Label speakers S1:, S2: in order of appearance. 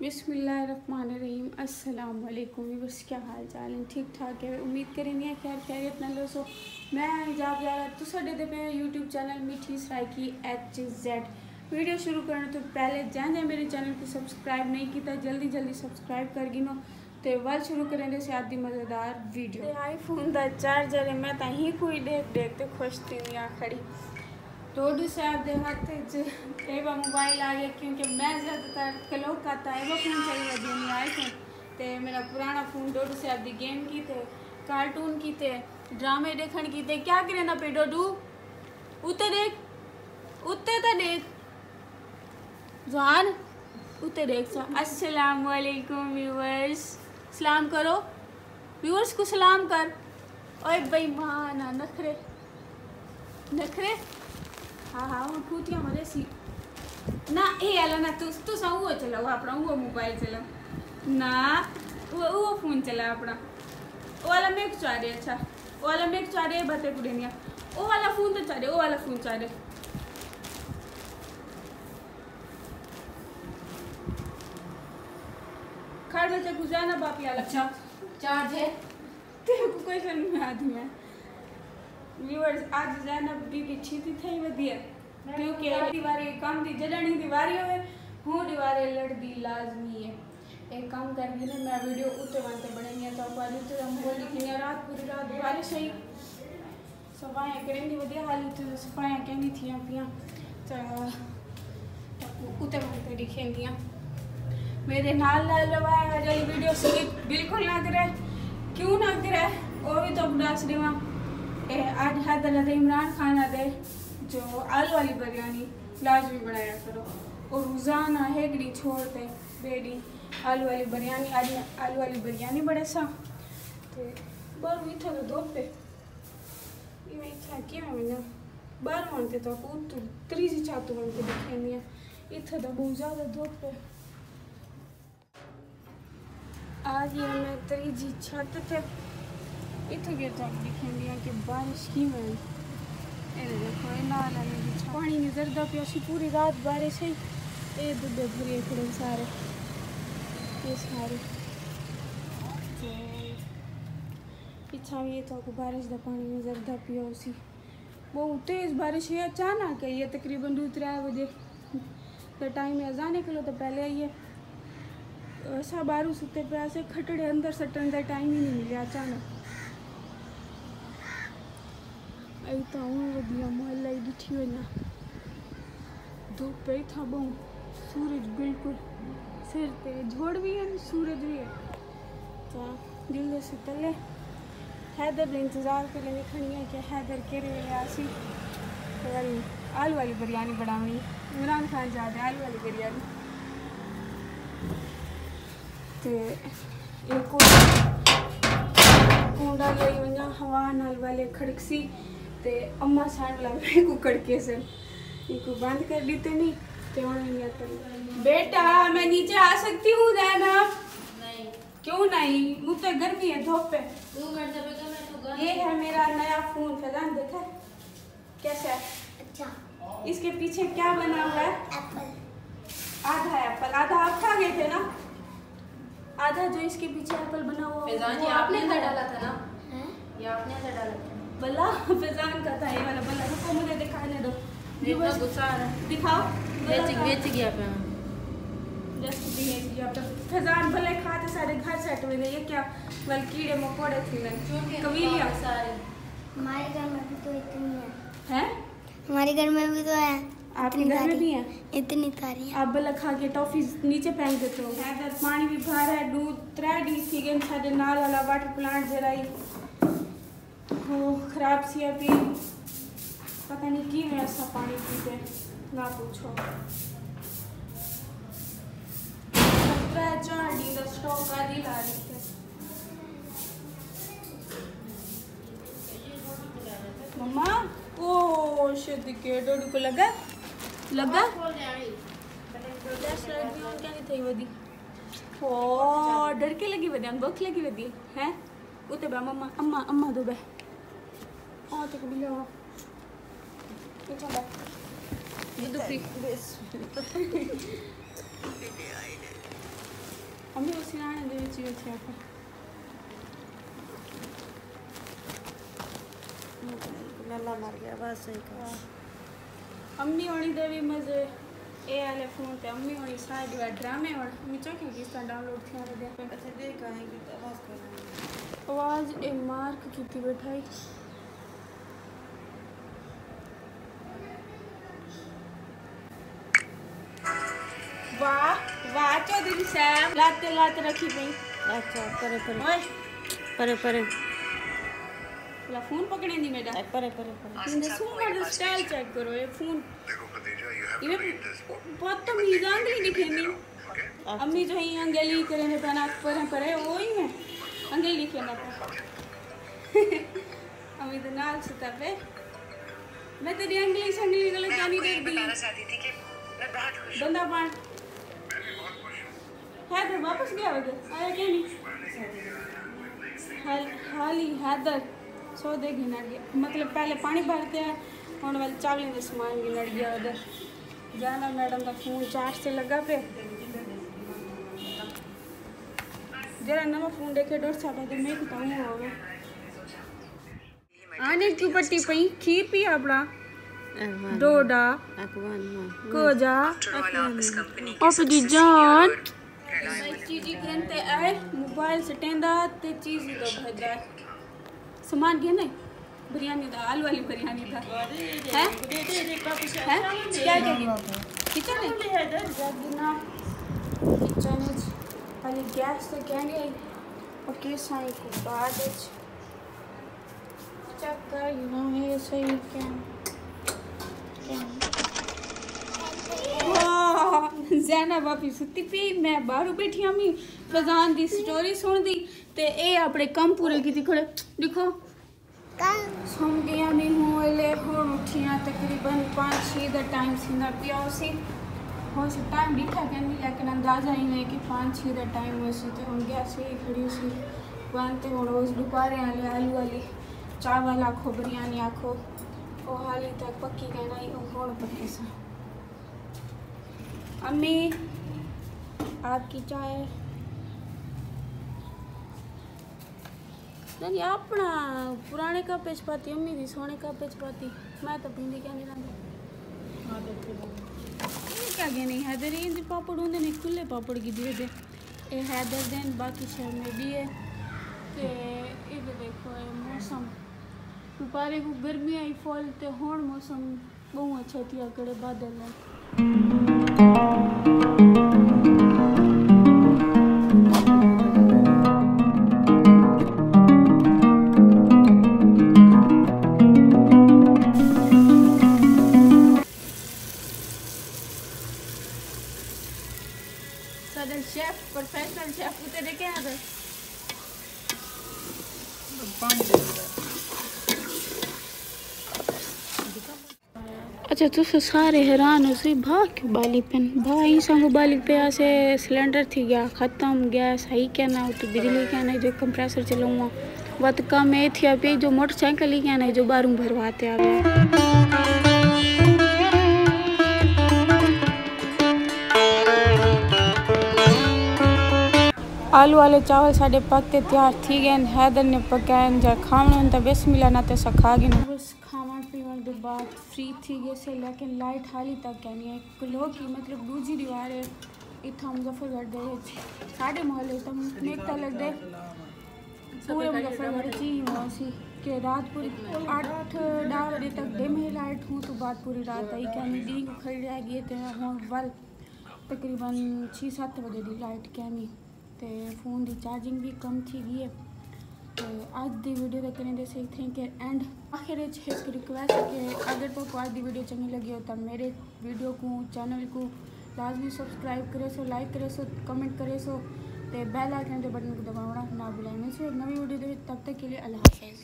S1: बिस्मिल्लाहिर्रहमानिर्रहीम। अस्सलाम वालेकुम। बस क्या हाल चाल है? ठीक ठाक है, उम्मीद करेंगे खैर खैरियत नाल सो। मैं जाब जा रहा तो साढ़े पे यूट्यूब चैनल मिठी सराइकी HZ वीडियो शुरू करने तो पहले जैसे मेरे चैनल को सब्सक्राइब नहीं किया जल्दी जल्दी सब्सक्राइब कर गिनो तो वल शुरू करेंगे सियादी मज़ेदार वीडियो। आईफोन का चार्जर है, मैं तहीं कोई देख देखते खुश थी खड़ी रोडू साहब के हाथ एवा मोबाइल आ गया क्योंकि मैं ज़्यादातर क्लोक आता है वो फ़ोन चाहिए नहीं आईफोन तो मेरा पुराना फ़ोन डोडू साहब की गेम की थे, कार्टून की थे, ड्रामे देखने की थे। क्या करे ना पे डोडू उते देख उते तो देख जान उते देख। अस्सलाम वालेकुम व्यूअर्स, सलाम करो व्यूअर्स को, सलाम कर। ओए बेईमान नखरे नखरे। हाँ हाँ वो खूतिया मरे सी ना ए आला ना तू सा वो चलाओ अपना वो मोबाइल चलाओ ना वो फोन चला अपना वो वाला मेक चाह रहे। अच्छा वो वाला मेक चाह रहे बते पुरेनिया वो वाला फोन तो चाह रहे वो वाला फोन चाह रहे। खड़ में से गुजारना बापी आला। अच्छा चार्ज है तेरे को कोई समझ में आती है। व्यूअर्स आज ज़ैनब बीबी छीती थी वधिया क्योंकि दीवारी काम दी जड़नी दीवारी होवे हूँ दीवारे लड़दी लाजमी है। एक काम करनी है मैं वीडियो उते वनते बनेंगे तो आज उते हम बोली कि रात पूरी रात दीवारे सही सफाइयाँ करेंगी वधिया हाल उते सफाइयाँ कहनी थी पियाँ तो उते वनते दिखेंगी। मेरे नाल लवाया वाली वीडियो से बिल्कुल ना करे क्यों ना करे वो भी तो दस देवा। आज हैदर इमरान खान दे जो आलू वाली बिरयानी लाजमी बनाया करो और रोज़ाना हेगड़ी छोड़ते बेड़ी आलू वाली बिरयानी। आज आलू वाली बिरयानी बड़े सा तो बार इतना तो धोप पे मैं इतना क्या मैंने बार मानते तो पूत त्रीजी चातु बनते दिखेंगे इतना तो बहुत ज़्यादा धोप पे। आज ये मैं त्रीजी छत थे इतना के तो दिखेंगे कि बारिश की में देखो नाला पानी नहीं जरदा पिया पूरी रात बारिश है। ये दुबे भरे खड़े सारे ये सारे तो पीछा भी ये तो बारिश का पानी नहीं जरदा पिया उसी बहुत तेज़ बारिश है अचानक है। ये तकरीबन 2-3 बजे का टाइम है जाने के लिए तो पहले आई है ऐसा बारू सुते पे ऐसे खटड़े अंदर सटन का टाइम ही नहीं मिले अचानक आई तो वधिया मोहल्ला ही दिठी हुई ना धूप पे था बहुत सूरज बिल्कुल सिर पे झोड़ भी है सूरज भी है तो जल्दी से तले हैदर इंतज़ार कर लेंगे खड़ी है कि हैदर के लिए आसी आलू वाली बिरयानी बनानी इमरान खान जा रहे आलू वाली बिरयानी तो एक कूड़ा ले वना हवा नाल वाले खड़कसी ते अम्मा साड़ लगे को कड़के से इनको बंद कर दी नहीं तो नहीं आता। बेटा मैं नीचे आ सकती हूँ ज़ैनब? नहीं क्यों नहीं मुझे गर्मी है धूप पे। ये है मेरा नया फ़ोन फैजान देखा कैसा है? अच्छा इसके पीछे क्या बना हुआ है? एप्पल। आधा एप्पल आधा आप खा गए थे ना आधा जो इसके पीछे एप्पल बना हुआ वो आपने अंदर डाला था ना? ये आपने अंदर डाला था बल्ला फैजान का था ये वाला बल्ला रुको मुझे दिखाने दो इतना गुस्सा आ रहा है दिखाओ बेच गया पे जस्ट बेच गया पे फैजान भले खाते सारे घर सेट हुए ये क्या बल कीड़े मकोड़े थे कबीलिया सारे।
S2: हमारे घर में भी तो इतनी
S1: है
S2: हमारे घर में भी तो है
S1: आपके घर में भी है
S2: इतनी सारी
S1: आप भला खा के टॉफी नीचे फेंक देते हो। हैदर पानी भी भर है दूध 3 डी थी गए साढ़े नाल वाला वाटर प्लांट जराई वो खराब सी अभी पता नहीं कि मैं ऐसा पानी पीते ना पूछो 4 डी का स्टॉक आदि ला रहे थे मम्मा। ओ शिट के डोडू को लगा क्या नहीं थी वधी ओ डर के लगी वधी भूख लगी वधी है उते बा मम्मा अम्मा अम्मा दो बे ओ तो बिल्ले हो ये तो फ्री अम्मी उसी नाने दे विच बैठे आकर
S3: लल्ला मर गया बस सही कहा।
S1: अम्मी होनी दे भी मजे ए वाले फोन पे अम्मी होनी साइड वा ड्रामे और अम्मी चौकी किस्ता डाउनलोड थी दे
S3: अच्छा देख आएंगे तो आवाज कर
S1: आवाज ए मार्क की बैठाई वाह वाह चौधरी साहब लाते रखी पई।
S3: अच्छा परे परे
S1: ओए
S3: परे परे
S1: ला फोन पकड़े नहीं मेरा
S3: परे परे परे
S1: तुमने सुन स्टाइल चेक करो ये फोन ये बहुत तो मीजान नहीं दिखेनी अम्मी जो ही अंगली करे ने बना परे वो ही है अंगली के ना अम्मी तो नाल सुता पे मैं तेरी अंगली से नहीं गलत जानी देख दी बंदा पान हैदर वापस गया उधर आया क्या नहीं हाली हैदर सो दे गिनर गया मतलब पहले पानी भरते हैं और वाले चावल का सामान गिनर गया उधर जाना मैडम का फोन चार्ज से लगा पे जरा नवा फोन देखे डर साटा तो मैं बताऊँ होगा आने की पट्टी पई खी पी अपना डोडा कोजा ऑफ दी जान चीज़ी कहते आए मोबाइल से टेंदा ते चीज़ तो भजा सामान गया नहीं बिरयानी था आलू वाली बिरयानी था है क्या किचन है किचन खाली गैस तो क्या नहीं आई और किस आई को बाद चेक कर ये सही क्या ज़ैना वापी सुती पी मैं बाहर बैठी अम्मी फजान दी स्टोरी सुन दी ते ए अपने कम पूरे की खड़े देखो सम गया नहीं हूँ ले हो उठिया तकरीबन 5-6 द टाइम सीना पिया उसी हो से टाइम दिखा क्या नहीं लेकिन अंदाजा ही नहीं कि 5-6 द टाइम उसी तो हम गया से खड़ी उसी बनते हो रोज दोपहर वाले आलू वाली चावल आखो बिरयानी आखो वो हाली तक पक्की कहना ही हो पक्की सा अम्मी आपकी चाय नहीं अपना पुराने कप पाती अम्मी दी सोने कप पाती मैं तो पींदी क्या नहीं रहा क्या गया नहीं हैदर ये पापड़ होंगे नहीं खुले पापड़ की धीरे धीरे ये हैदर देन बाकी शहर में भी है ते इधर देखो ये मौसम दोपहर को गर्मी आई फॉल ते होण मौसम बहुत अच्छा थी कड़े बादल है सदन शेफ प्रोफेशनल शेफ उते देखे हैं तो अच्छा तो सारे हैरान हो सी भा क्यों बाली पेन भाई संग बाली पे से सिलेंडर थी गया ख़त्म गैस है क्या ना तो बिजली क्या ना जो कंप्रेसर चलाऊँगा वत कम ये थी अभी जो मोटरसाइकिल ही क्या ना जो बारूं भरवाते आ गया आलू वाले चावल साढ़े पकते तैयार थी गए हैदर ने पकाए जा खावन तो बिस्मिल्लाह ना तो खा गए बस खावन पीवन के बाद फ्री थी गए से लेकिन लाइट हाली तक कहनी है किलो की मतलब दूजी दीवार है इतना मुजफ्फरगढ़ दे साढ़े मोहल्ले तो देखता लगते पूरे मुजफ्फरगढ़ ची सी कि रात पूरी 8-10 बजे तक डिम ही लाइट हूँ तो बाद पूरी रात आई कहनी दी को खड़ी रह गई तो हूँ वल तकरीबन 6-7 बजे की लाइट कहनी तो फोन की चार्जिंग भी कम थी गई है तो आज की वीडियो देखने दे सही थे कि एंड आखिर एक रिक्वेस्ट है कि अगर तो आज की वीडियो चंगी लगी हो तो मेरे वीडियो को चैनल को लाजमी सब्सक्राइब करे सो लाइक करे सो कमेंट करे सो तो बेल आइकन के बटन को दबाना ना भूलें मिलते हैं एक नवी वीडियो तब तक के लिए अल्लाह हाफ़िज़।